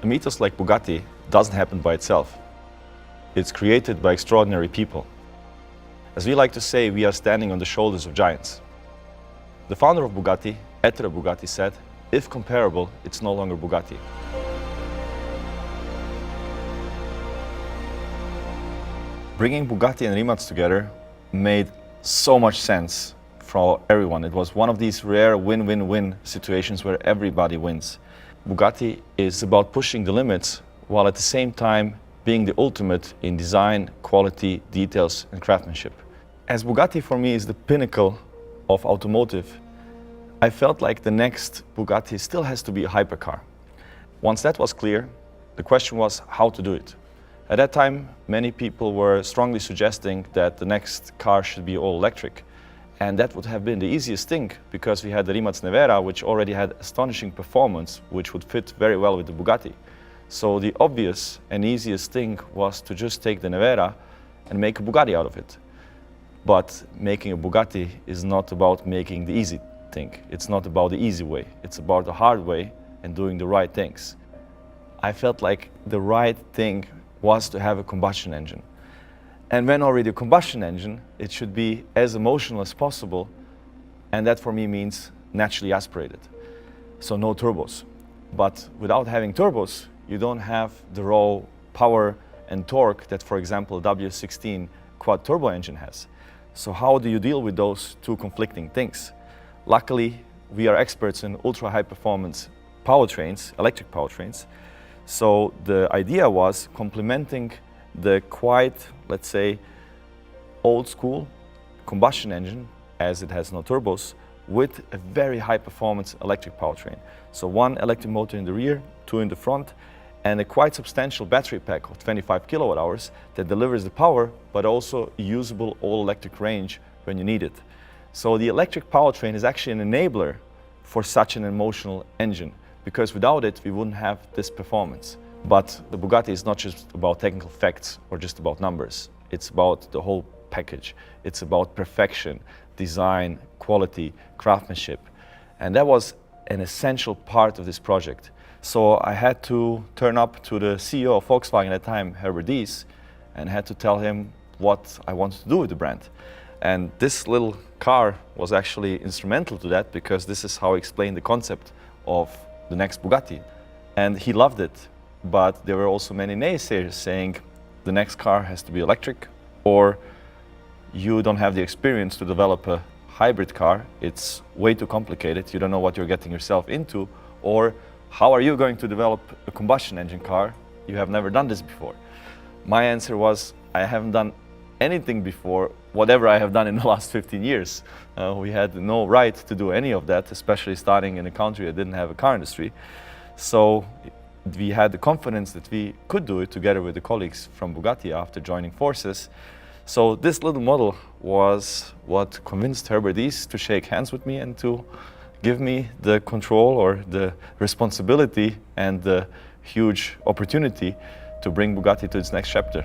A mythos like Bugatti doesn't happen by itself. It's created by extraordinary people. As we like to say, we are standing on the shoulders of giants. The founder of Bugatti, Ettore Bugatti, said, "If comparable, it's no longer Bugatti." Bringing Bugatti and Rimac together made so much sense for everyone. It was one of these rare win-win-win situations where everybody wins. Bugatti is about pushing the limits while at the same time being the ultimate in design, quality, details and craftsmanship. As Bugatti for me is the pinnacle of automotive, I felt like the next Bugatti still has to be a hypercar. Once that was clear, the question was how to do it. At that time, many people were strongly suggesting that the next car should be all electric. And that would have been the easiest thing because we had the Rimac Nevera, which already had astonishing performance, which would fit very well with the Bugatti. So the obvious and easiest thing was to just take the Nevera and make a Bugatti out of it. But making a Bugatti is not about making the easy thing. It's not about the easy way. It's about the hard way and doing the right things. I felt like the right thing was to have a combustion engine. And when already a combustion engine, it should be as emotional as possible. And that for me means naturally aspirated. So no turbos. But without having turbos, you don't have the raw power and torque that, for example, a W16 quad turbo engine has. So how do you deal with those two conflicting things? Luckily, we are experts in ultra high performance powertrains, electric powertrains. So the idea was complementing the quite, let's say, old school combustion engine, as it has no turbos, with a very high performance electric powertrain. So one electric motor in the rear, two in the front, and a quite substantial battery pack of 25 kilowatt hours that delivers the power, but also a usable all-electric range when you need it. So the electric powertrain is actually an enabler for such an emotional engine, because without it, we wouldn't have this performance. But the Bugatti is not just about technical facts or just about numbers. It's about the whole package. It's about perfection, design, quality, craftsmanship. And that was an essential part of this project. So I had to turn up to the CEO of Volkswagen at the time, Herbert Diess, and had to tell him what I wanted to do with the brand. And this little car was actually instrumental to that, because this is how I explained the concept of the next Bugatti. And he loved it. But there were also many naysayers saying the next car has to be electric, or you don't have the experience to develop a hybrid car, it's way too complicated, you don't know what you're getting yourself into, or how are you going to develop a combustion engine car? You have never done this before. My answer was, I haven't done anything before, whatever I have done in the last 15 years. We had no right to do any of that, especially starting in a country that didn't have a car industry. So we had the confidence that we could do it together with the colleagues from Bugatti after joining forces. So this little model was what convinced Herbert Diess to shake hands with me and to give me the control or the responsibility and the huge opportunity to bring Bugatti to its next chapter.